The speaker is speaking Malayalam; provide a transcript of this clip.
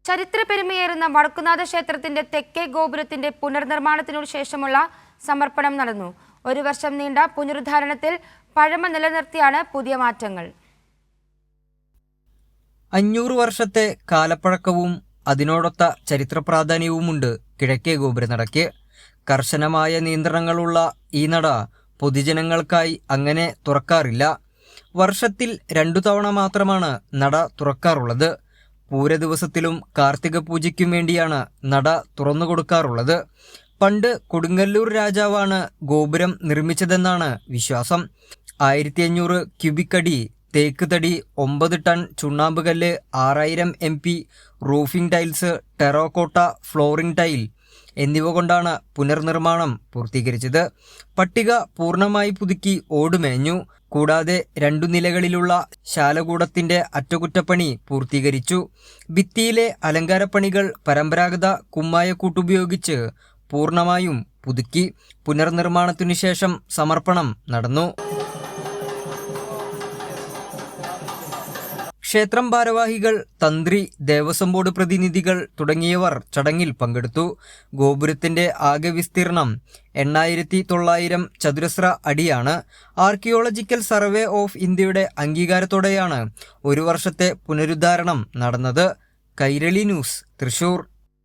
ചരിത്ര പെരുമയേറുന്ന വടക്കുംനാഥ ക്ഷേത്രത്തിന്റെ തെക്കേ ഗോപുരത്തിന്റെ പുനർനിർമ്മാണത്തിനു ശേഷമുള്ള സമർപ്പണം നടന്നു. ഒരു വർഷം നീണ്ട പുനരുദ്ധാരണത്തിൽ പഴമ നിലനിർത്തിയാണ് പുതിയ മാറ്റങ്ങൾ. 500 വർഷത്തെ കാലപ്പഴക്കവും അതിനോടൊത്ത ചരിത്ര പ്രാധാന്യവുമുണ്ട് കിഴക്കേ ഗോപുരനടയ്ക്ക്. കർശനമായ നിയന്ത്രണങ്ങളുള്ള ഈ നട പൊതുജനങ്ങൾക്കായി അങ്ങനെ തുറക്കാറില്ല. വർഷത്തിൽ 2 തവണ മാത്രമാണ് നട തുറക്കാറുള്ളത്. പൂരദിവസത്തിലും കാർത്തിക പൂജയ്ക്കും വേണ്ടിയാണ് നട തുറന്നു കൊടുക്കാറുള്ളത്. പണ്ട് കൊടുങ്ങല്ലൂർ രാജാവാണ് ഗോപുരം നിർമ്മിച്ചതെന്നാണ് വിശ്വാസം. 1500 ക്യൂബിക് അടി തേക്ക് തടി, 9 ടൺ ചുണ്ണാമ്പുകല്ല്, 6000 MP roofing tiles, terracotta flooring tile എന്നിവ കൊണ്ടാണ് പുനർനിർമ്മാണം പൂർത്തീകരിച്ചത്. പട്ടിക പൂർണ്ണമായി പുതുക്കി ഓടുമേഞ്ഞു. കൂടാതെ 2 നിലകളിലുള്ള ശാലകൂടത്തിന്റെ അറ്റകുറ്റപ്പണി പൂർത്തീകരിച്ചു. ഭിത്തിയിലെ അലങ്കാരപ്പണികൾ പരമ്പരാഗത കുമ്മായക്കൂട്ടുപയോഗിച്ച് പൂർണ്ണമായും പുതുക്കി. പുനർനിർമ്മാണത്തിനു ശേഷം സമർപ്പണം നടന്നു. ക്ഷേത്രം ഭാരവാഹികൾ, തന്ത്രി, ദേവസ്വം ബോർഡ് പ്രതിനിധികൾ തുടങ്ങിയവർ ചടങ്ങിൽ പങ്കെടുത്തു. ഗോപുരത്തിന്റെ ആകെ വിസ്തീർണം 8900 ചതുരശ്ര അടിയാണ്. ആർക്കിയോളജിക്കൽ സർവേ ഓഫ് ഇന്ത്യയുടെ അംഗീകാരത്തോടെയാണ് ഒരു വർഷത്തെ പുനരുദ്ധാരണം നടന്നത്. കൈരളി ന്യൂസ്, തൃശൂർ.